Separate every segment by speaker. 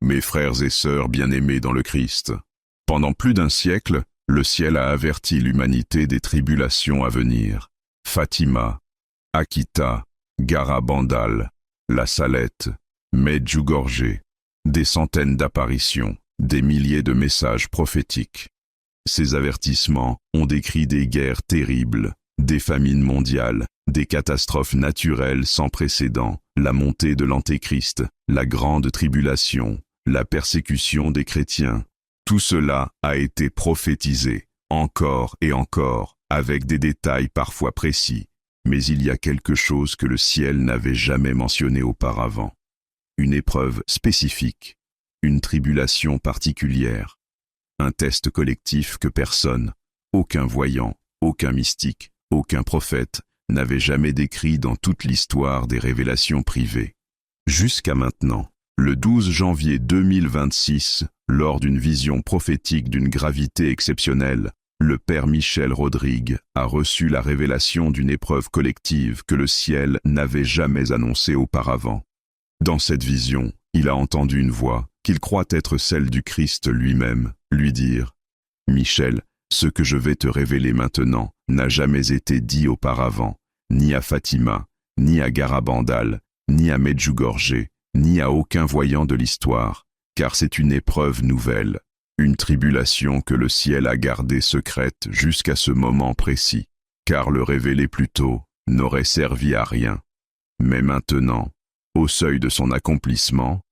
Speaker 1: Mes frères et sœurs bien-aimés dans le Christ, pendant plus d'un siècle, le ciel a averti l'humanité des tribulations à venir. Fatima, Akita, Garabandal, La Salette, Medjugorje, des centaines d'apparitions, des milliers de messages prophétiques. Ces avertissements ont décrit des guerres terribles, des famines mondiales, des catastrophes naturelles sans précédent, la montée de l'Antéchrist, la grande tribulation, la persécution des chrétiens. Tout cela a été prophétisé, encore et encore, avec des détails parfois précis, mais il y a quelque chose que le ciel n'avait jamais mentionné auparavant. Une épreuve spécifique, une tribulation particulière, un test collectif que personne, aucun voyant, aucun mystique, aucun prophète, n'avait jamais décrit dans toute l'histoire des révélations privées. Jusqu'à maintenant, le 12 janvier 2026, lors d'une vision prophétique d'une gravité exceptionnelle, le Père Michel Rodrigue a reçu la révélation d'une épreuve collective que le ciel n'avait jamais annoncée auparavant. Dans cette vision, il a entendu une voix, qu'il croit être celle du Christ lui-même, lui dire « Michel, ce que je vais te révéler maintenant n'a jamais été dit auparavant, ni à Fatima, ni à Garabandal, ni à Medjugorje, ni à aucun voyant de l'histoire, car c'est une épreuve nouvelle, une tribulation que le ciel a gardée secrète jusqu'à ce moment précis, car le révéler plus tôt n'aurait servi à rien. Mais maintenant, au seuil de son accomplissement,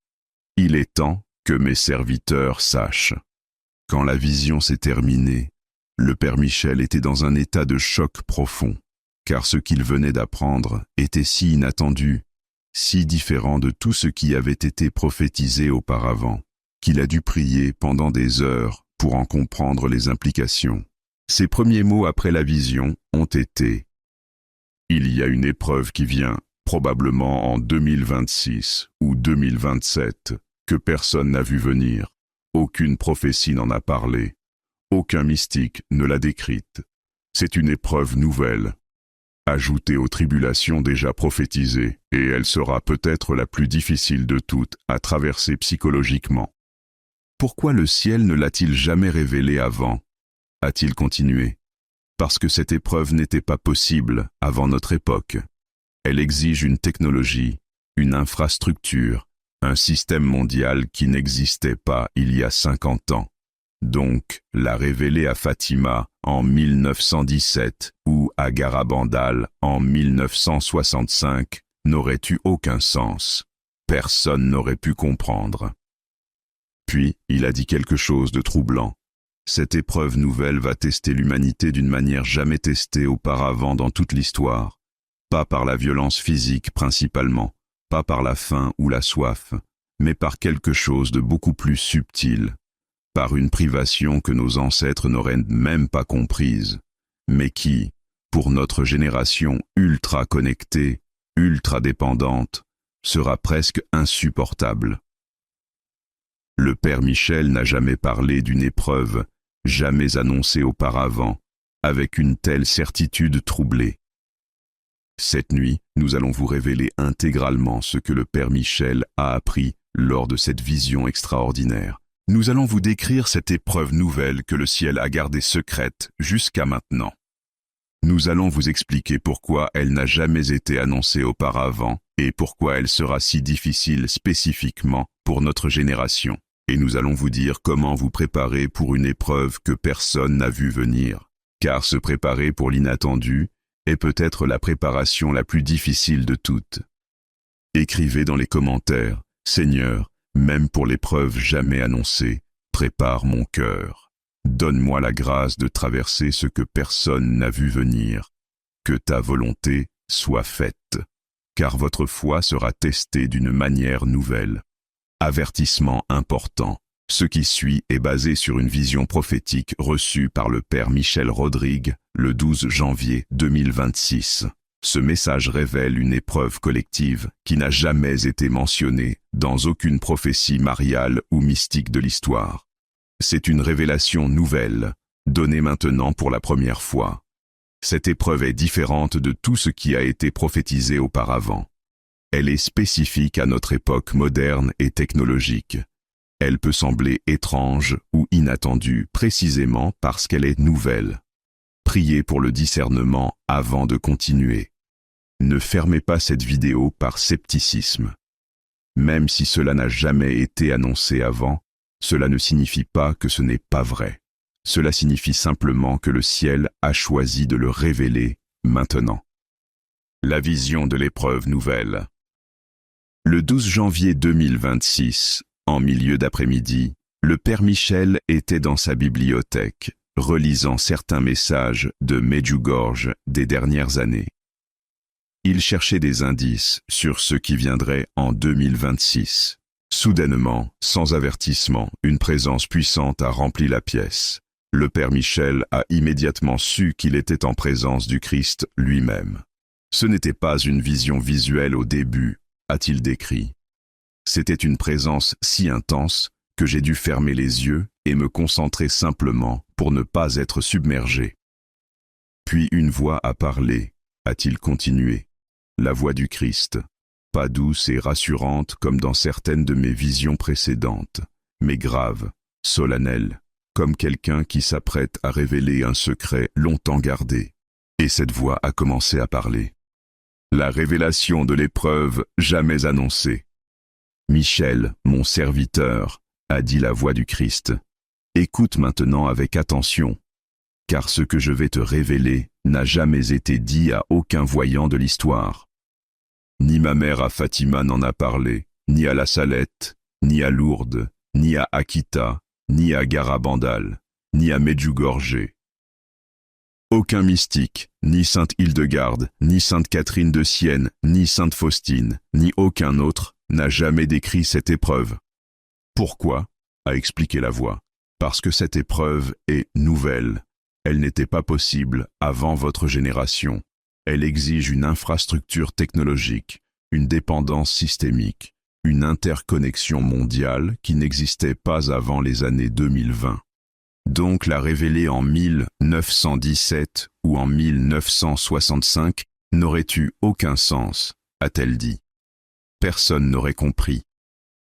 Speaker 1: il est temps que mes serviteurs sachent. » Quand la vision s'est terminée, le Père Michel était dans un état de choc profond, car ce qu'il venait d'apprendre était si inattendu, si différent de tout ce qui avait été prophétisé auparavant, qu'il a dû prier pendant des heures pour en comprendre les implications. Ses premiers mots après la vision ont été « Il y a une épreuve qui vient, probablement en 2026 ou 2027, que personne n'a vu venir. Aucune prophétie n'en a parlé. Aucun mystique ne l'a décrite. C'est une épreuve nouvelle, ajoutée aux tribulations déjà prophétisées, et elle sera peut-être la plus difficile de toutes à traverser psychologiquement. Pourquoi le ciel ne l'a-t-il jamais révélé avant ? A-t-il continué. Parce que cette épreuve n'était pas possible avant notre époque. Elle exige une technologie, une infrastructure, un système mondial qui n'existait pas il y a 50 ans. Donc, la révéler à Fatima en 1917 ou à Garabandal en 1965 n'aurait eu aucun sens. Personne n'aurait pu comprendre. Puis, il a dit quelque chose de troublant. Cette épreuve nouvelle va tester l'humanité d'une manière jamais testée auparavant dans toute l'histoire. Pas par la violence physique principalement, pas par la faim ou la soif, mais par quelque chose de beaucoup plus subtil. Par une privation que nos ancêtres n'auraient même pas comprise, mais qui, pour notre génération ultra connectée, ultra dépendante, sera presque insupportable. Le Père Michel n'a jamais parlé d'une épreuve, jamais annoncée auparavant, avec une telle certitude troublée. Cette nuit, nous allons vous révéler intégralement ce que le Père Michel a appris lors de cette vision extraordinaire. Nous allons vous décrire cette épreuve nouvelle que le ciel a gardée secrète jusqu'à maintenant. Nous allons vous expliquer pourquoi elle n'a jamais été annoncée auparavant et pourquoi elle sera si difficile spécifiquement pour notre génération. Et nous allons vous dire comment vous préparer pour une épreuve que personne n'a vue venir. Car se préparer pour l'inattendu est peut-être la préparation la plus difficile de toutes. Écrivez dans les commentaires, « Seigneur, même pour l'épreuve jamais annoncée, prépare mon cœur. Donne-moi la grâce de traverser ce que personne n'a vu venir. Que ta volonté soit faite, car votre foi sera testée d'une manière nouvelle. » Avertissement important. Ce qui suit est basé sur une vision prophétique reçue par le Père Michel Rodrigue le 12 janvier 2026. Ce message révèle une épreuve collective qui n'a jamais été mentionnée dans aucune prophétie mariale ou mystique de l'histoire. C'est une révélation nouvelle, donnée maintenant pour la première fois. Cette épreuve est différente de tout ce qui a été prophétisé auparavant. Elle est spécifique à notre époque moderne et technologique. Elle peut sembler étrange ou inattendue précisément parce qu'elle est nouvelle. Priez pour le discernement avant de continuer. Ne fermez pas cette vidéo par scepticisme. Même si cela n'a jamais été annoncé avant, cela ne signifie pas que ce n'est pas vrai. Cela signifie simplement que le ciel a choisi de le révéler maintenant. La vision de l'épreuve nouvelle. Le 12 janvier 2026, en milieu d'après-midi, le Père Michel était dans sa bibliothèque, relisant certains messages de Medjugorje des dernières années. Il cherchait des indices sur ce qui viendrait en 2026. Soudainement, sans avertissement, une présence puissante a rempli la pièce. Le Père Michel a immédiatement su qu'il était en présence du Christ lui-même. Ce n'était pas une vision visuelle au début, a-t-il décrit. C'était une présence si intense que j'ai dû fermer les yeux et me concentrer simplement pour ne pas être submergé. Puis une voix a parlé, a-t-il continué. La voix du Christ, pas douce et rassurante comme dans certaines de mes visions précédentes, mais grave, solennelle, comme quelqu'un qui s'apprête à révéler un secret longtemps gardé. Et cette voix a commencé à parler. La révélation de l'épreuve jamais annoncée. Michel, mon serviteur, a dit la voix du Christ. Écoute maintenant avec attention, car ce que je vais te révéler n'a jamais été dit à aucun voyant de l'histoire. Ni ma mère à Fatima n'en a parlé, ni à la Salette, ni à Lourdes, ni à Akita, ni à Garabandal, ni à Medjugorje. Aucun mystique, ni sainte Hildegarde, ni sainte Catherine de Sienne, ni sainte Faustine, ni aucun autre, n'a jamais décrit cette épreuve. Pourquoi ? A expliqué la voix. Parce que cette épreuve est nouvelle. Elle n'était pas possible avant votre génération. Elle exige une infrastructure technologique, une dépendance systémique, une interconnexion mondiale qui n'existait pas avant les années 2020. Donc la révéler en 1917 ou en 1965 n'aurait eu aucun sens, a-t-elle dit. Personne n'aurait compris.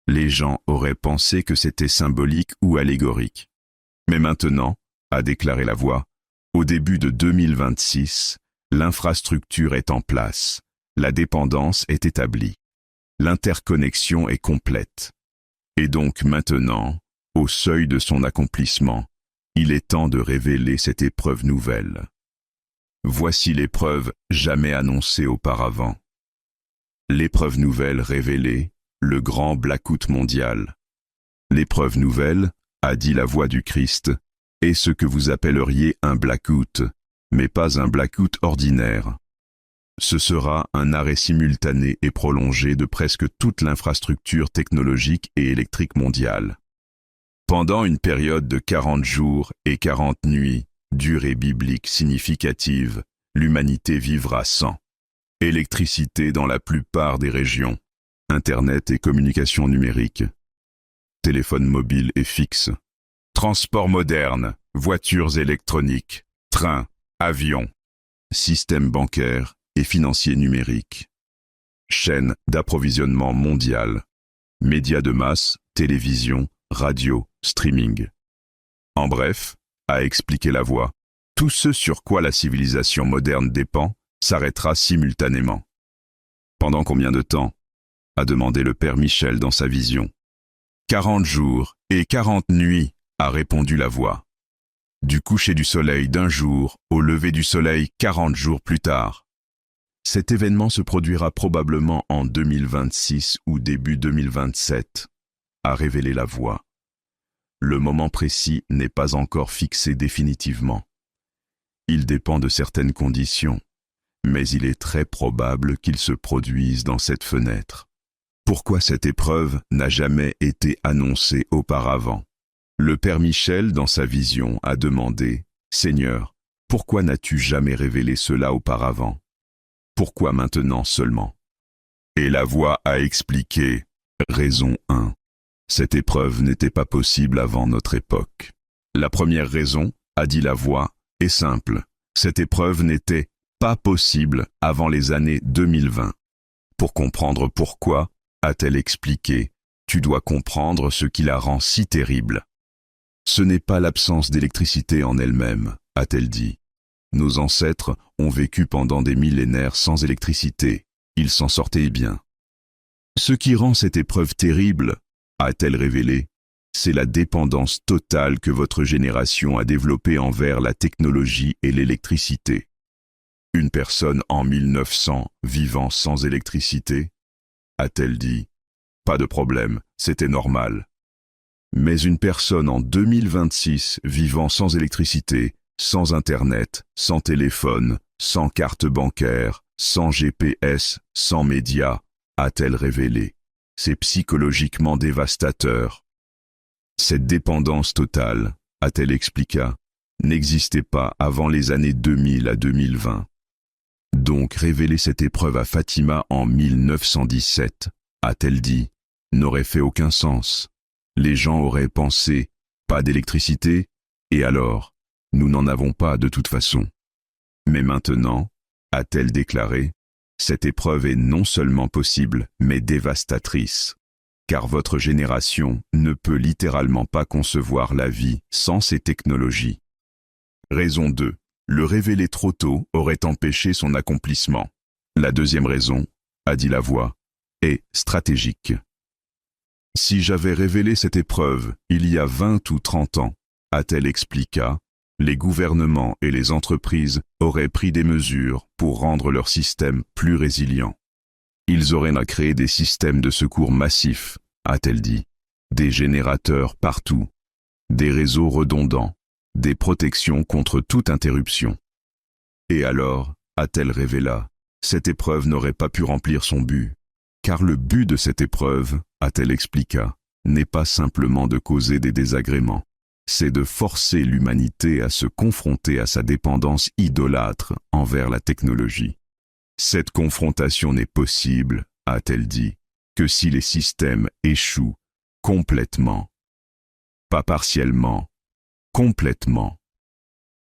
Speaker 1: Les gens auraient pensé que c'était symbolique ou allégorique. Mais maintenant, a déclaré la voix, au début de 2026, l'infrastructure est en place, la dépendance est établie, l'interconnexion est complète. Et donc maintenant, au seuil de son accomplissement, il est temps de révéler cette épreuve nouvelle. Voici l'épreuve jamais annoncée auparavant. L'épreuve nouvelle révélée, le grand blackout mondial. L'épreuve nouvelle, a dit la voix du Christ, est ce que vous appelleriez un blackout, mais pas un blackout ordinaire. Ce sera un arrêt simultané et prolongé de presque toute l'infrastructure technologique et électrique mondiale. Pendant une période de 40 jours et 40 nuits, durée biblique significative, l'humanité vivra sans électricité dans la plupart des régions, Internet et communication numérique, téléphone mobile et fixe, transport moderne, voitures électroniques, trains, avions, système bancaire et financier numérique, chaîne d'approvisionnement mondiale, médias de masse, télévision, radio, streaming. En bref, a expliqué la voix, tout ce sur quoi la civilisation moderne dépend s'arrêtera simultanément. Pendant combien de temps ? A demandé le Père Michel dans sa vision. 40 jours et 40 nuits, a répondu la voix. Du coucher du soleil d'un jour au lever du soleil 40 jours plus tard. Cet événement se produira probablement en 2026 ou début 2027, a révélé la voix. Le moment précis n'est pas encore fixé définitivement. Il dépend de certaines conditions, mais il est très probable qu'il se produise dans cette fenêtre. Pourquoi cette épreuve n'a jamais été annoncée auparavant ? Le Père Michel, dans sa vision, a demandé « Seigneur, pourquoi n'as-tu jamais révélé cela auparavant ? Pourquoi maintenant seulement ?» Et la voix a expliqué « Raison 1. Cette épreuve n'était pas possible avant notre époque. La première raison, a dit la voix, est simple. Cette épreuve n'était pas possible avant les années 2020. Pour comprendre pourquoi, a-t-elle expliqué, Tu dois comprendre ce qui la rend si terrible. Ce n'est pas l'absence d'électricité en elle-même, a-t-elle dit. Nos ancêtres ont vécu pendant des millénaires sans électricité. Ils s'en sortaient bien. Ce qui rend cette épreuve terrible, a-t-elle révélé, c'est la dépendance totale que votre génération a développée envers la technologie et l'électricité. Une personne en 1900 vivant sans électricité, a-t-elle dit, pas de problème, c'était normal. Mais une personne en 2026 vivant sans électricité, sans Internet, sans téléphone, sans carte bancaire, sans GPS, sans médias, a-t-elle révélé, c'est psychologiquement dévastateur. Cette dépendance totale, a-t-elle expliqué, n'existait pas avant les années 2000 à 2020. Donc révéler cette épreuve à Fatima en 1917, a-t-elle dit, n'aurait fait aucun sens. Les gens auraient pensé, pas d'électricité, et alors, nous n'en avons pas de toute façon. Mais maintenant, a-t-elle déclaré, cette épreuve est non seulement possible, mais dévastatrice. Car votre génération ne peut littéralement pas concevoir la vie sans ces technologies. Raison 2. Le révéler trop tôt aurait empêché son accomplissement. La deuxième raison, a dit la voix, est stratégique. Si j'avais révélé cette épreuve il y a 20 ou 30 ans, a-t-elle expliqué, les gouvernements et les entreprises auraient pris des mesures pour rendre leur système plus résilient. Ils auraient créé des systèmes de secours massifs, a-t-elle dit, des générateurs partout, des réseaux redondants, des protections contre toute interruption. Et alors, a-t-elle révélé, cette épreuve n'aurait pas pu remplir son but, car le but de cette épreuve, a-t-elle expliqué, n'est pas simplement de causer des désagréments, c'est de forcer l'humanité à se confronter à sa dépendance idolâtre envers la technologie. Cette confrontation n'est possible, a-t-elle dit, que si les systèmes échouent complètement. Pas partiellement, complètement.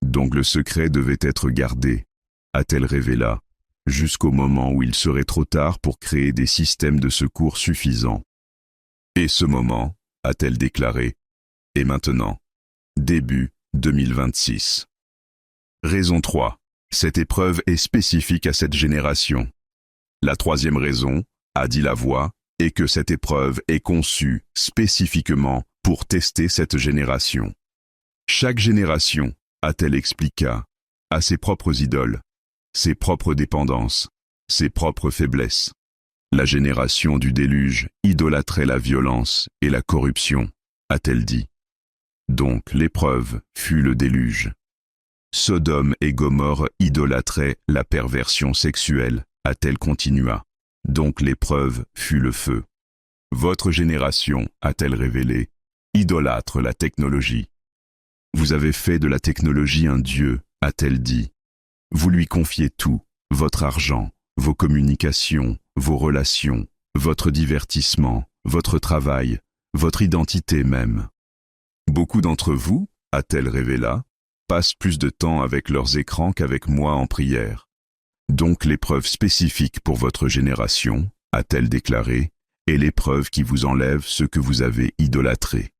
Speaker 1: Donc le secret devait être gardé, a-t-elle révélé, jusqu'au moment où il serait trop tard pour créer des systèmes de secours suffisants. Et ce moment, a-t-elle déclaré, est maintenant, début 2026. Raison 3. Cette épreuve est spécifique à cette génération. La troisième raison, a dit la voix, est que cette épreuve est conçue spécifiquement pour tester cette génération. Chaque génération, a-t-elle expliqué, a ses propres idoles, ses propres dépendances, ses propres faiblesses. La génération du déluge idolâtrait la violence et la corruption, a-t-elle dit. Donc l'épreuve fut le déluge. Sodome et Gomorrhe idolâtraient la perversion sexuelle, a-t-elle continua. Donc l'épreuve fut le feu. Votre génération, a-t-elle révélé, idolâtre la technologie. Vous avez fait de la technologie un dieu, a-t-elle dit. Vous lui confiez tout, votre argent, vos communications, vos relations, votre divertissement, votre travail, votre identité même. Beaucoup d'entre vous, a-t-elle révélé, passent plus de temps avec leurs écrans qu'avec moi en prière. Donc l'épreuve spécifique pour votre génération, a-t-elle déclaré, est l'épreuve qui vous enlève ce que vous avez idolâtré.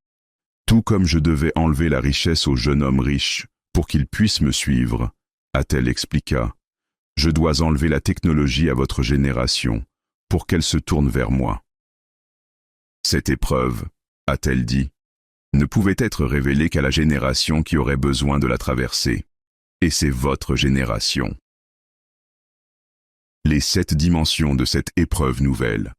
Speaker 1: Tout comme je devais enlever la richesse au jeune homme riche pour qu'il puisse me suivre, a-t-elle expliqué, je dois enlever la technologie à votre génération pour qu'elle se tourne vers moi. Cette épreuve, a-t-elle dit, ne pouvait être révélée qu'à la génération qui aurait besoin de la traverser. Et c'est votre génération. Les 7 dimensions de cette épreuve nouvelle.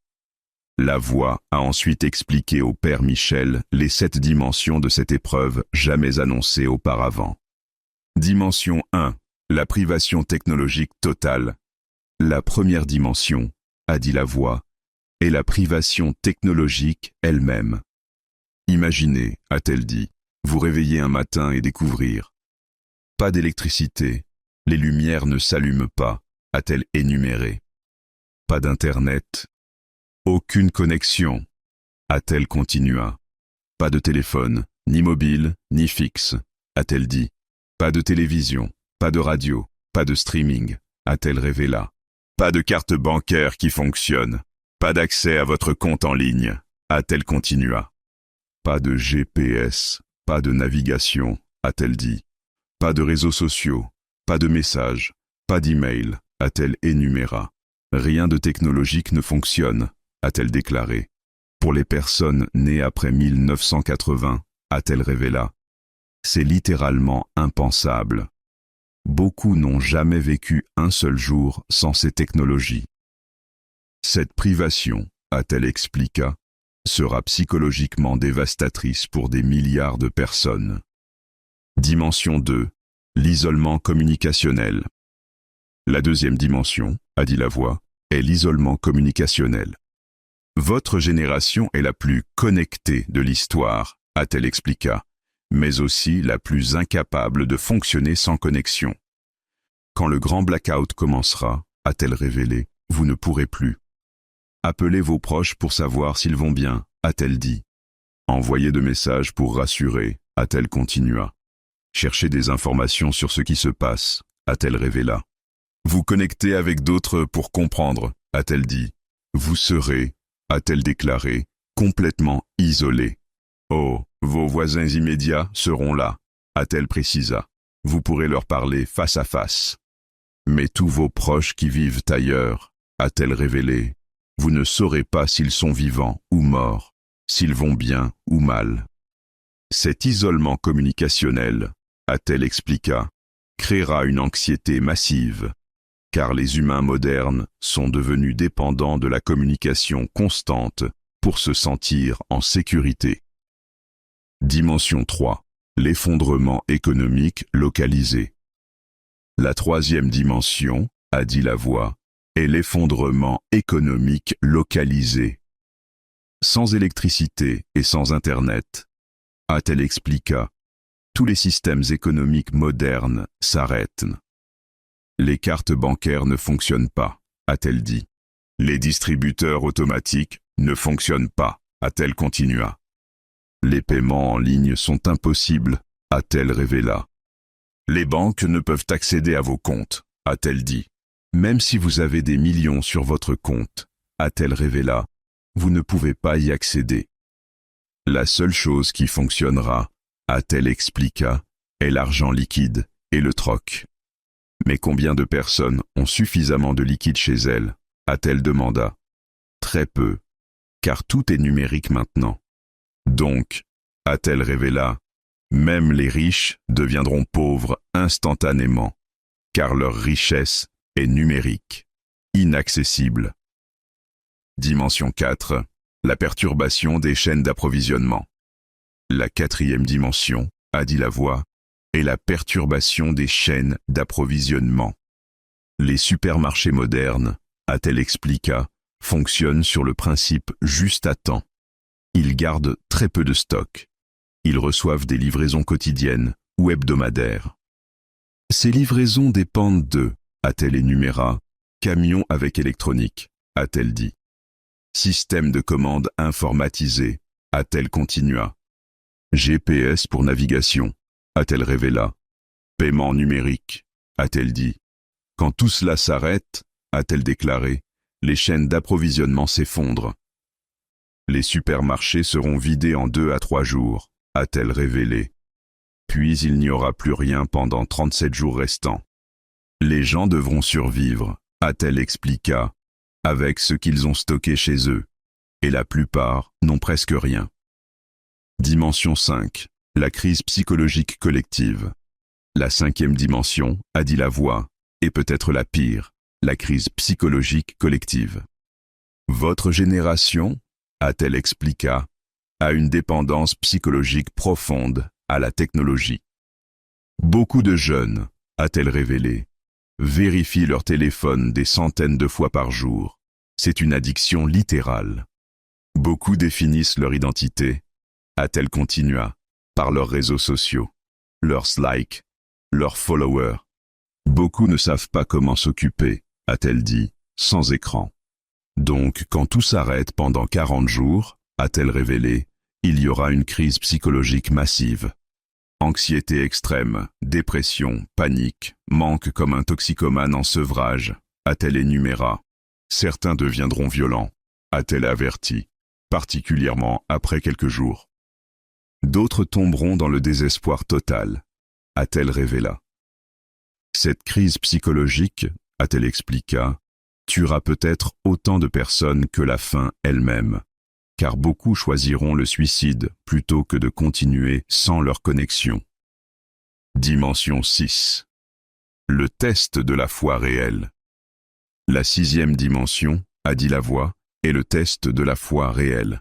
Speaker 1: La voix a ensuite expliqué au Père Michel les 7 dimensions de cette épreuve jamais annoncée auparavant. Dimension 1. La privation technologique totale. La première dimension, a dit la voix, est la privation technologique elle-même. Imaginez, a-t-elle dit, vous réveiller un matin et découvrir. Pas d'électricité, les lumières ne s'allument pas, a-t-elle énuméré. Pas d'Internet, aucune connexion, a-t-elle continua. Pas de téléphone, ni mobile, ni fixe, a-t-elle dit. Pas de télévision, pas de radio, pas de streaming, a-t-elle révélé. Pas de carte bancaire qui fonctionne, pas d'accès à votre compte en ligne, a-t-elle continua. Pas de GPS, pas de navigation, a-t-elle dit. Pas de réseaux sociaux, pas de messages, pas d'email, a-t-elle énuméra. Rien de technologique ne fonctionne, a-t-elle déclaré. Pour les personnes nées après 1980, a-t-elle révéla. C'est littéralement impensable. Beaucoup n'ont jamais vécu un seul jour sans ces technologies. Cette privation, a-t-elle expliqué, sera psychologiquement dévastatrice pour des milliards de personnes. Dimension 2. L'isolement communicationnel. La deuxième dimension, a dit la voix, est l'isolement communicationnel. Votre génération est la plus connectée de l'histoire, a-t-elle expliqué, mais aussi la plus incapable de fonctionner sans connexion. Quand le grand blackout commencera, a-t-elle révélé, vous ne pourrez plus. Appelez vos proches pour savoir s'ils vont bien, a-t-elle dit. Envoyez de messages pour rassurer, a-t-elle continua. Cherchez des informations sur ce qui se passe, a-t-elle révéla. Vous connectez avec d'autres pour comprendre, a-t-elle dit. Vous serez, a-t-elle déclaré, complètement isolé. Oh, vos voisins immédiats seront là, a-t-elle précisa. Vous pourrez leur parler face à face. Mais tous vos proches qui vivent ailleurs, a-t-elle révélé, vous ne saurez pas s'ils sont vivants ou morts, s'ils vont bien ou mal. Cet isolement communicationnel, a-t-elle expliqué, créera une anxiété massive, car les humains modernes sont devenus dépendants de la communication constante pour se sentir en sécurité. Dimension 3. L'effondrement économique localisé. La troisième dimension, a dit la voix, est l'effondrement économique localisé. Sans électricité et sans Internet, a-t-elle expliqué, tous les systèmes économiques modernes s'arrêtent. Les cartes bancaires ne fonctionnent pas, a-t-elle dit. Les distributeurs automatiques ne fonctionnent pas, a-t-elle continua. Les paiements en ligne sont impossibles, a-t-elle révéla. Les banques ne peuvent accéder à vos comptes, a-t-elle dit. Même si vous avez des millions sur votre compte, a-t-elle révéla, vous ne pouvez pas y accéder. La seule chose qui fonctionnera, a-t-elle expliqué, est l'argent liquide et le troc. Mais combien de personnes ont suffisamment de liquide chez elles, a-t-elle demanda. Très peu, car tout est numérique maintenant. Donc, a-t-elle révéla, même les riches deviendront pauvres instantanément, car leur richesse est numérique, inaccessible. Dimension 4. La perturbation des chaînes d'approvisionnement. La quatrième dimension, a dit la voix, est la perturbation des chaînes d'approvisionnement. Les supermarchés modernes, a-t-elle expliqué, fonctionnent sur le principe juste à temps. Ils gardent très peu de stock. Ils reçoivent des livraisons quotidiennes ou hebdomadaires. Ces livraisons dépendent de, a-t-elle énuméré, camions avec électronique, a-t-elle dit. Système de commande informatisé, a-t-elle continua. GPS pour navigation, a-t-elle révéla. Paiement numérique, a-t-elle dit. Quand tout cela s'arrête, a-t-elle déclaré, les chaînes d'approvisionnement s'effondrent. Les supermarchés seront vidés en 2 à 3 jours, a-t-elle révélé. Puis il n'y aura plus rien pendant 37 jours restants. Les gens devront survivre, a-t-elle expliqué, avec ce qu'ils ont stocké chez eux, et la plupart n'ont presque rien. Dimension 5. La crise psychologique collective. La cinquième dimension, a dit la voix, est peut-être la pire, la crise psychologique collective. Votre génération, a-t-elle expliqué, a une dépendance psychologique profonde à la technologie. Beaucoup de jeunes, a-t-elle révélé, vérifient leur téléphone des centaines de fois par jour. C'est une addiction littérale. Beaucoup définissent leur identité, a-t-elle continua, par leurs réseaux sociaux, leurs likes, leurs followers. Beaucoup ne savent pas comment s'occuper, a-t-elle dit, sans écran. Donc, quand tout s'arrête pendant 40 jours, a-t-elle révélé, il y aura une crise psychologique massive. Anxiété extrême, dépression, panique, manque comme un toxicomane en sevrage, a-t-elle énuméré. Certains deviendront violents, a-t-elle averti. particulièrement après quelques jours. D'autres tomberont dans le désespoir total, a-t-elle révéla. Cette crise psychologique, a-t-elle expliqué, tuera peut-être autant de personnes que la faim elle-même, car beaucoup choisiront le suicide plutôt que de continuer sans leur connexion. Dimension 6. Le test de la foi réelle. La 6e dimension, a dit la voix, est le test de la foi réelle.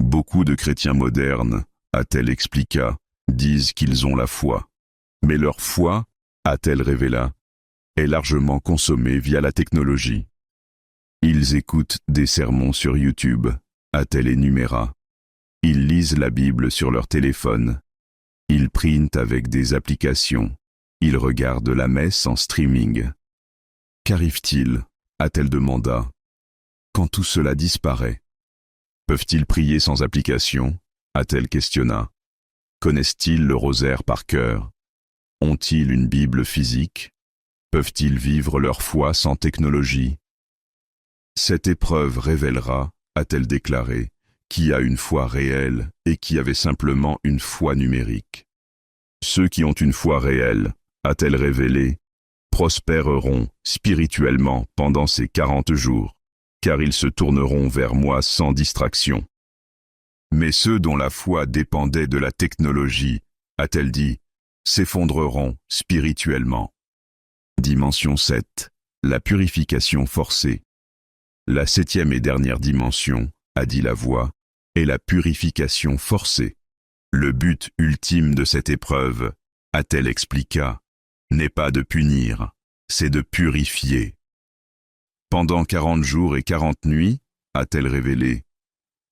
Speaker 1: Beaucoup de chrétiens modernes, a-t-elle expliqué, disent qu'ils ont la foi. Mais leur foi, a-t-elle révéla, est largement consommée via la technologie. Ils écoutent des sermons sur YouTube, a-t-elle énuméra. Ils lisent la Bible sur leur téléphone. Ils prient avec des applications. Ils regardent la messe en streaming. Qu'arrive-t-il, a-t-elle demanda, quand tout cela disparaît? Peuvent-ils prier sans application, a-t-elle questionna. Connaissent-ils le rosaire par cœur? Ont-ils une Bible physique? Peuvent-ils vivre leur foi sans technologie? Cette épreuve révélera, a-t-elle déclaré, qui a une foi réelle et qui avait simplement une foi numérique. Ceux qui ont une foi réelle, a-t-elle révélé, prospéreront spirituellement pendant ces 40 jours, car ils se tourneront vers moi sans distraction. Mais ceux dont la foi dépendait de la technologie, a-t-elle dit, s'effondreront spirituellement. Dimension 7. La purification forcée. La 7e et dernière dimension, a dit la voix, est la purification forcée. Le but ultime de cette épreuve, a-t-elle expliqué, n'est pas de punir, c'est de purifier. Pendant 40 jours et 40 nuits, a-t-elle révélé,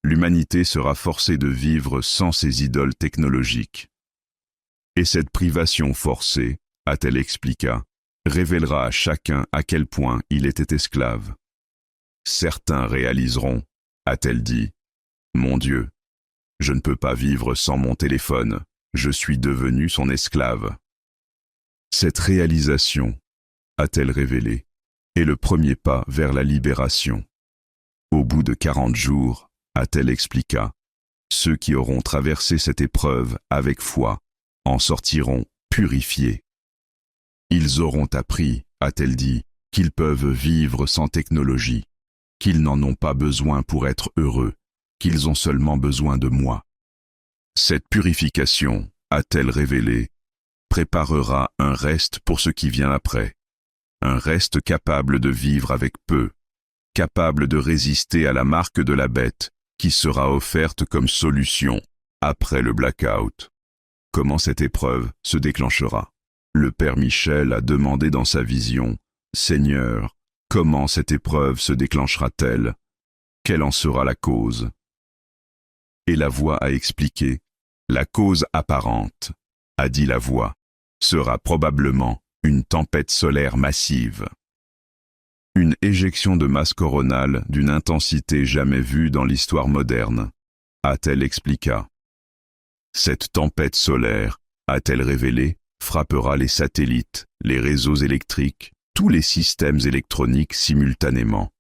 Speaker 1: l'humanité sera forcée de vivre sans ses idoles technologiques. Et cette privation forcée, a-t-elle expliqué, révélera à chacun à quel point il était esclave. Certains réaliseront, a-t-elle dit, mon Dieu, je ne peux pas vivre sans mon téléphone, je suis devenu son esclave. Cette réalisation, a-t-elle révélé, est le premier pas vers la libération. Au bout de 40 jours, a-t-elle expliqué, ceux qui auront traversé cette épreuve avec foi en sortiront purifiés. Ils auront appris, a-t-elle dit, qu'ils peuvent vivre sans technologie, qu'ils n'en ont pas besoin pour être heureux, qu'ils ont seulement besoin de moi. Cette purification, a-t-elle révélé, préparera un reste pour ce qui vient après. Un reste capable de vivre avec peu, capable de résister à la marque de la bête qui sera offerte comme solution après le blackout. Comment cette épreuve se déclenchera? Le Père Michel a demandé dans sa vision, « Seigneur, comment cette épreuve se déclenchera-t-elle? Quelle en sera la cause ?» Et la voix a expliqué, « La cause apparente, a dit la voix, sera probablement une tempête solaire massive. Une éjection de masse coronale d'une intensité jamais vue dans l'histoire moderne, a-t-elle expliqué. Cette tempête solaire, a-t-elle révélé, frappera les satellites, les réseaux électriques, tous les systèmes électroniques simultanément.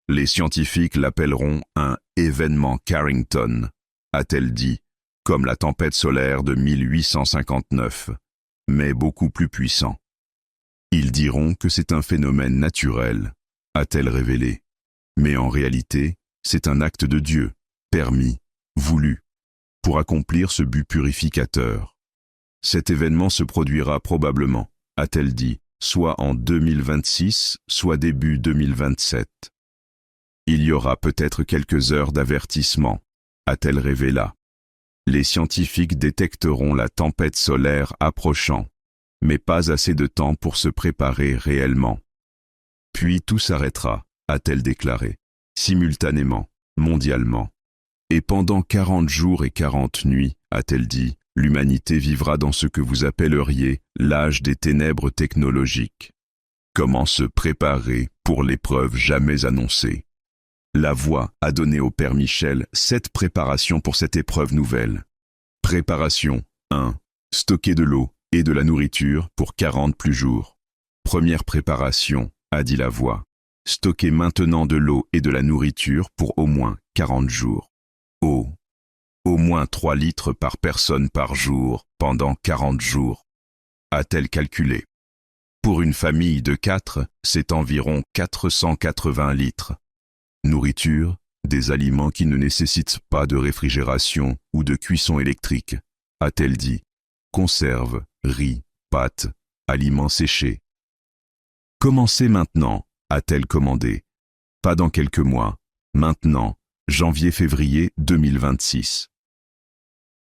Speaker 1: Les scientifiques l'appelleront un événement Carrington, a-t-elle dit, comme la tempête solaire de 1859, mais beaucoup plus puissant. Ils diront que c'est un phénomène naturel, a-t-elle révélé. Mais en réalité, c'est un acte de Dieu, permis, voulu, pour accomplir ce but purificateur. Cet événement se produira probablement, a-t-elle dit, soit en 2026, soit début 2027. Il y aura peut-être quelques heures d'avertissement, a-t-elle révélé. Les scientifiques détecteront la tempête solaire approchant, mais pas assez de temps pour se préparer réellement. Puis tout s'arrêtera, a-t-elle déclaré, simultanément, mondialement. Et pendant 40 jours et 40 nuits, a-t-elle dit, l'humanité vivra dans ce que vous appelleriez l'âge des ténèbres technologiques. Comment se préparer pour l'épreuve jamais annoncée? La voix a donné au Père Michel 7 préparations pour cette épreuve nouvelle. Préparation 1. Stocker de l'eau et de la nourriture pour 40 plus jours. Première préparation, a dit la voix. Stocker maintenant de l'eau et de la nourriture pour au moins 40 jours. Eau. Au moins 3 litres par personne par jour, pendant 40 jours. A-t-elle calculé? Pour une famille de 4, c'est environ 480 litres. Nourriture, des aliments qui ne nécessitent pas de réfrigération ou de cuisson électrique, a-t-elle dit. Conserves, riz, pâtes, aliments séchés. Commencez maintenant, a-t-elle commandé. Pas dans quelques mois, maintenant, janvier-février 2026.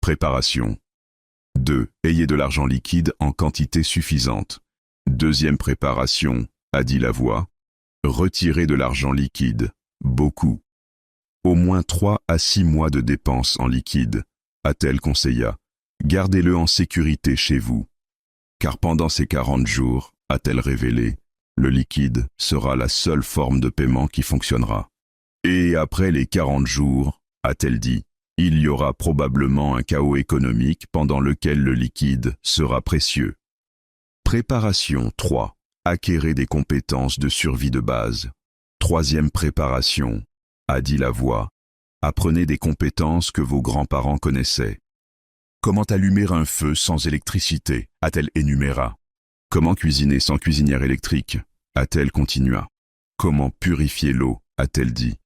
Speaker 1: Préparation. 2. Ayez de l'argent liquide en quantité suffisante. Deuxième préparation, a dit la voix. Retirez de l'argent liquide, beaucoup. Au moins 3 à 6 mois de dépenses en liquide, a-t-elle conseilla. Gardez-le en sécurité chez vous. Car pendant ces 40 jours, a-t-elle révélé, le liquide sera la seule forme de paiement qui fonctionnera. Et après les 40 jours, a-t-elle dit, il y aura probablement un chaos économique pendant lequel le liquide sera précieux. Préparation 3. Acquérez des compétences de survie de base. Troisième préparation, a dit la voix. Apprenez des compétences que vos grands-parents connaissaient. Comment allumer un feu sans électricité, a-t-elle énuméra. Comment cuisiner sans cuisinière électrique, a-t-elle continua. Comment purifier l'eau, a-t-elle dit.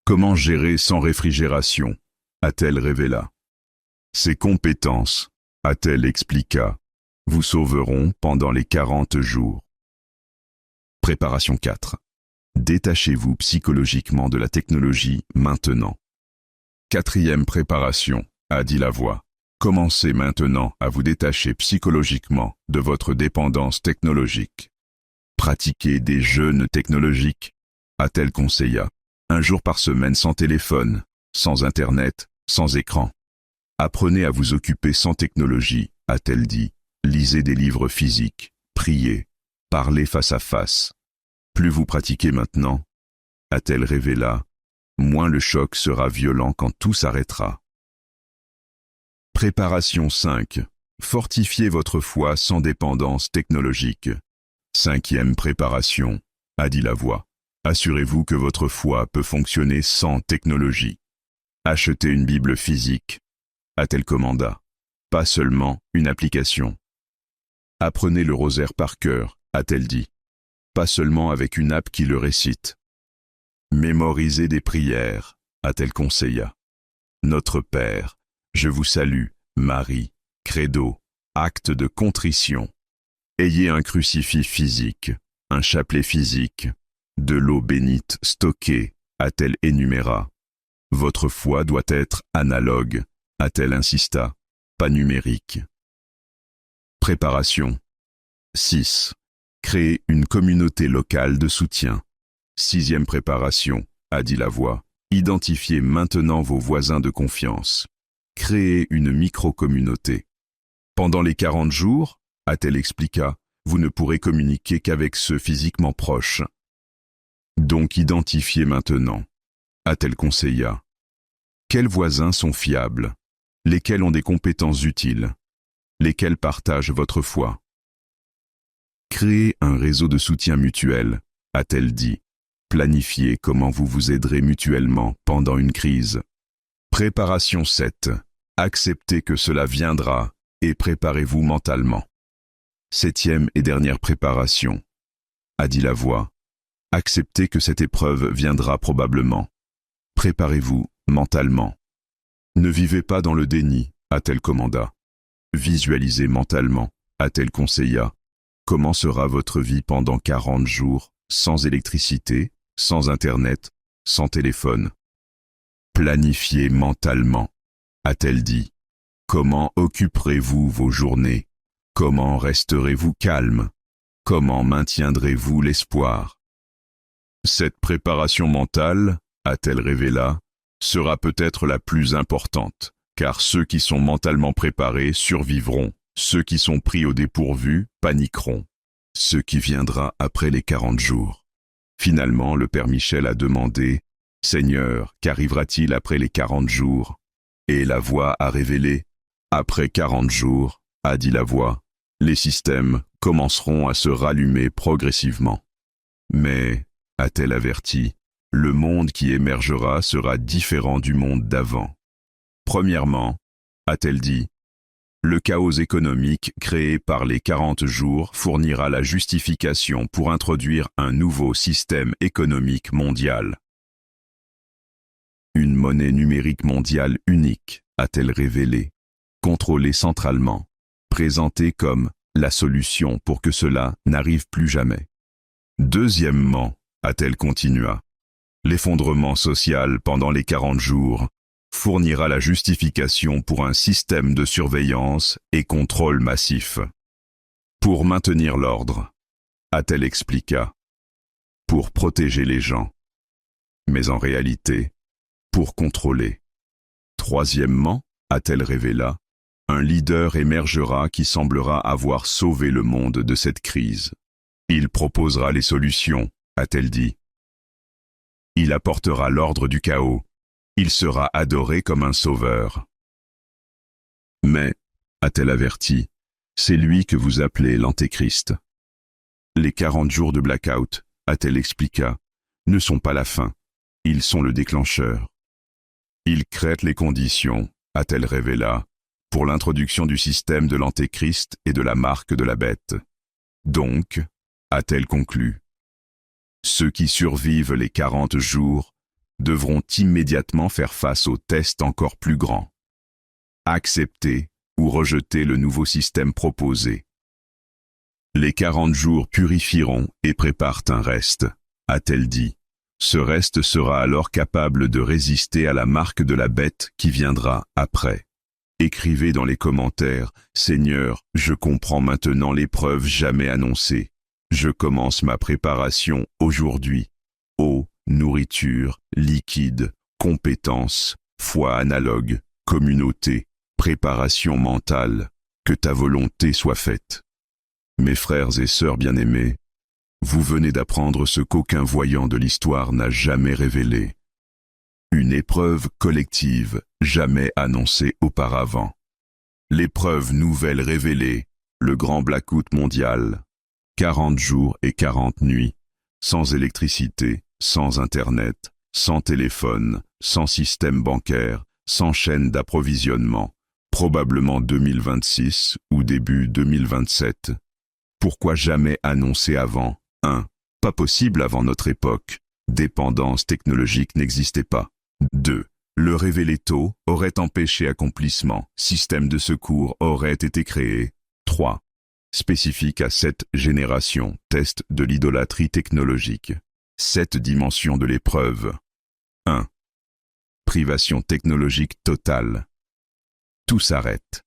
Speaker 1: Comment gérer sans réfrigération, a-t-elle révéla. Ces compétences, a-t-elle expliqua, vous sauveront pendant les 40 jours. Préparation 4. Détachez-vous psychologiquement de la technologie maintenant. Quatrième préparation, a dit la voix. Commencez maintenant à vous détacher psychologiquement de votre dépendance technologique. Pratiquez des jeûnes technologiques, a-t-elle conseilla. Un jour par semaine sans téléphone, sans Internet, sans écran. Apprenez à vous occuper sans technologie, a-t-elle dit. Lisez des livres physiques, priez, parlez face à face. Plus vous pratiquez maintenant, a-t-elle révéla, moins le choc sera violent quand tout s'arrêtera. Préparation 5. Fortifiez votre foi sans dépendance technologique. Cinquième préparation, a dit la voix. Assurez-vous que votre foi peut fonctionner sans technologie. Achetez une Bible physique, a-t-elle commanda. Pas seulement une application. Apprenez le rosaire par cœur, a-t-elle dit. Pas seulement avec une app qui le récite. Mémorisez des prières, a-t-elle conseilla. Notre Père, je vous salue, Marie, credo, acte de contrition. Ayez un crucifix physique, un chapelet physique, de l'eau bénite stockée, a-t-elle énuméra. Votre foi doit être analogue, a-t-elle insista, pas numérique. Préparation. 6. Créez une communauté locale de soutien. Sixième préparation, a dit la voix. Identifiez maintenant vos voisins de confiance. Créez une micro-communauté. Pendant les 40 jours, a-t-elle expliqua, vous ne pourrez communiquer qu'avec ceux physiquement proches. Donc identifiez maintenant, a-t-elle conseilla. Quels voisins sont fiables? Lesquels ont des compétences utiles? Lesquels partagent votre foi? Créez un réseau de soutien mutuel, a-t-elle dit. Planifiez comment vous vous aiderez mutuellement pendant une crise. Préparation 7. Acceptez que cela viendra et préparez-vous mentalement. Septième et dernière préparation, a dit la voix. Acceptez que cette épreuve viendra probablement. Préparez-vous mentalement. Ne vivez pas dans le déni, a-t-elle commanda. Visualisez mentalement, a-t-elle conseilla. Comment sera votre vie pendant 40 jours, sans électricité, sans Internet, sans téléphone? Planifiez mentalement, a-t-elle dit. Comment occuperez-vous vos journées? Comment resterez-vous calme? Comment maintiendrez-vous l'espoir? Cette préparation mentale, a-t-elle révéla, sera peut-être la plus importante, car ceux qui sont mentalement préparés survivront, ceux qui sont pris au dépourvu paniqueront. Ce qui viendra après les 40 jours. Finalement, le Père Michel a demandé, « Seigneur, qu'arrivera-t-il après les 40 jours ?» Et la voix a révélé, « Après 40 jours, a dit la voix, les systèmes commenceront à se rallumer progressivement. » Mais, a-t-elle averti, le monde qui émergera sera différent du monde d'avant. Premièrement, a-t-elle dit, le chaos économique créé par les 40 jours fournira la justification pour introduire un nouveau système économique mondial. Une monnaie numérique mondiale unique, a-t-elle révélé, contrôlée centralement, présentée comme la solution pour que cela n'arrive plus jamais. Deuxièmement, a-t-elle continué, l'effondrement social pendant les 40 jours fournira la justification pour un système de surveillance et contrôle massif. Pour maintenir l'ordre, a-t-elle expliqué, pour protéger les gens, mais en réalité, pour contrôler. Troisièmement, a-t-elle révélé, un leader émergera qui semblera avoir sauvé le monde de cette crise. Il proposera les solutions, a-t-elle dit. Il apportera l'ordre du chaos. Il sera adoré comme un sauveur. Mais, a-t-elle averti, c'est lui que vous appelez l'Antéchrist. Les 40 jours de blackout, a-t-elle expliqué, ne sont pas la fin, ils sont le déclencheur. Ils créent les conditions, a-t-elle révélé, pour l'introduction du système de l'Antéchrist et de la marque de la bête. Donc, a-t-elle conclu, ceux qui survivent les 40 jours devront immédiatement faire face aux tests encore plus grands. Accepter ou rejeter le nouveau système proposé. Les 40 jours purifieront et préparent un reste, a-t-elle dit. Ce reste sera alors capable de résister à la marque de la bête qui viendra après. Écrivez dans les commentaires, Seigneur, je comprends maintenant l'épreuve jamais annoncée. Je commence ma préparation aujourd'hui. Eau, nourriture, liquide, compétences, foi analogue, communauté, préparation mentale, que ta volonté soit faite. Mes frères et sœurs bien-aimés, vous venez d'apprendre ce qu'aucun voyant de l'histoire n'a jamais révélé. Une épreuve collective jamais annoncée auparavant. L'épreuve nouvelle révélée, le grand blackout mondial. 40 jours et 40 nuits, sans électricité, sans Internet, sans téléphone, sans système bancaire, sans chaîne d'approvisionnement, probablement 2026 ou début 2027. Pourquoi jamais annoncé avant? 1. Pas possible avant notre époque. Dépendance technologique n'existait pas. 2. Le révéler tôt aurait empêché accomplissement. Système de secours aurait été créé. 3. Spécifique à cette génération, test de l'idolâtrie technologique. 7 dimensions de l'épreuve. 1. Privation technologique totale. Tout s'arrête.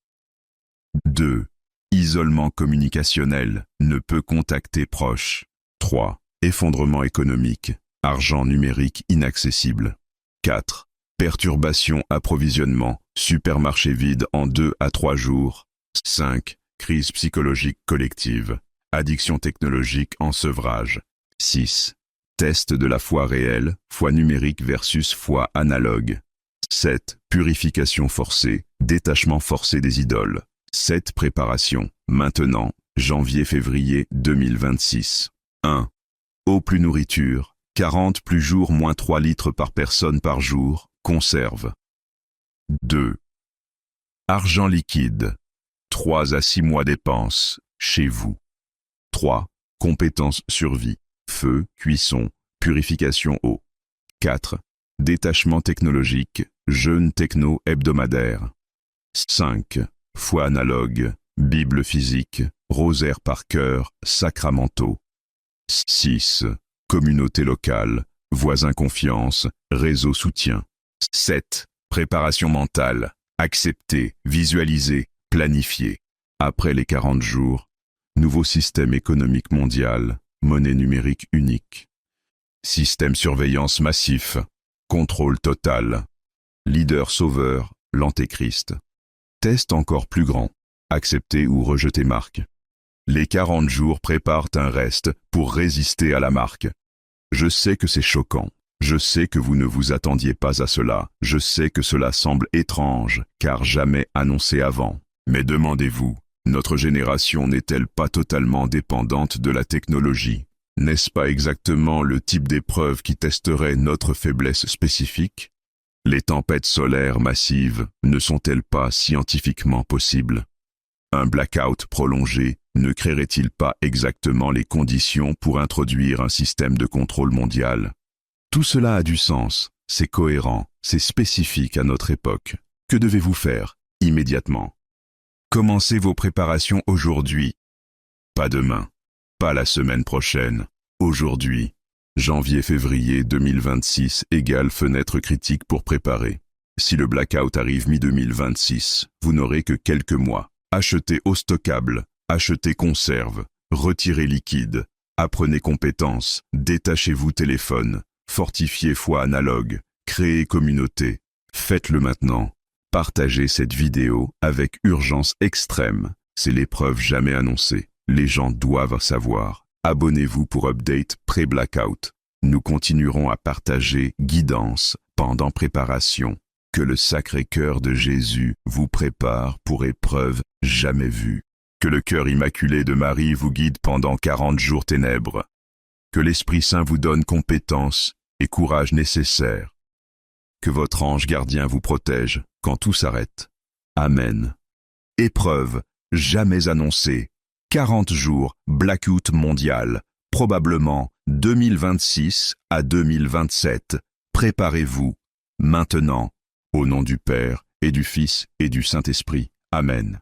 Speaker 1: 2. Isolement communicationnel, ne peut contacter proche. 3. Effondrement économique, argent numérique inaccessible. 4. Perturbation approvisionnement, supermarché vide en 2 à 3 jours. 5. Crise psychologique collective, addiction technologique en sevrage. 6. Test de la foi réelle, foi numérique versus foi analogue. 7. Purification forcée, détachement forcé des idoles. 7. Préparation, maintenant, janvier-février 2026. 1. Eau plus nourriture, 40 plus jours moins 3 litres par personne par jour, conserve. 2. Argent liquide, 3 à 6 mois dépenses, chez vous. 3. Compétences survie, feu, cuisson, purification eau. 4. Détachement technologique, jeûne techno hebdomadaire. 5. Foi analogue, Bible physique, rosaire par cœur, sacramentaux. 6. Communauté locale, voisins confiance, réseau soutien. 7. Préparation mentale, accepter, visualiser, planifier. Après les 40 jours, nouveau système économique mondial, monnaie numérique unique. Système surveillance massif, contrôle total. Leader sauveur, l'Antéchrist. Test encore plus grand, accepter ou rejeter marque. Les 40 jours préparent un reste pour résister à la marque. Je sais que c'est choquant. Je sais que vous ne vous attendiez pas à cela. Je sais que cela semble étrange, car jamais annoncé avant. Mais demandez-vous, notre génération n'est-elle pas totalement dépendante de la technologie? N'est-ce pas exactement le type d'épreuve qui testerait notre faiblesse spécifique? Les tempêtes solaires massives ne sont-elles pas scientifiquement possibles? Un blackout prolongé ne créerait-il pas exactement les conditions pour introduire un système de contrôle mondial? Tout cela a du sens, c'est cohérent, c'est spécifique à notre époque. Que devez-vous faire immédiatement? Commencez vos préparations aujourd'hui. Pas demain, pas la semaine prochaine, aujourd'hui. Janvier-février 2026 égale fenêtre critique pour préparer. Si le blackout arrive mi-2026, vous n'aurez que quelques mois. Achetez eau stockable, achetez conserve, retirez liquide, apprenez compétences, détachez-vous téléphone, fortifiez foi analogue, créez communauté. Faites-le maintenant. Partagez cette vidéo avec urgence extrême. C'est l'épreuve jamais annoncée. Les gens doivent savoir. Abonnez-vous pour update pré-blackout. Nous continuerons à partager guidance pendant préparation. Que le Sacré-Cœur de Jésus vous prépare pour épreuve jamais vue. Que le cœur immaculé de Marie vous guide pendant 40 jours ténèbres. Que l'Esprit Saint vous donne compétence et courage nécessaires. Que votre ange gardien vous protège quand tout s'arrête. Amen. Épreuve jamais annoncée. 40 jours, blackout mondial, probablement 2026 à 2027. Préparez-vous, maintenant, au nom du Père, et du Fils, et du Saint-Esprit. Amen.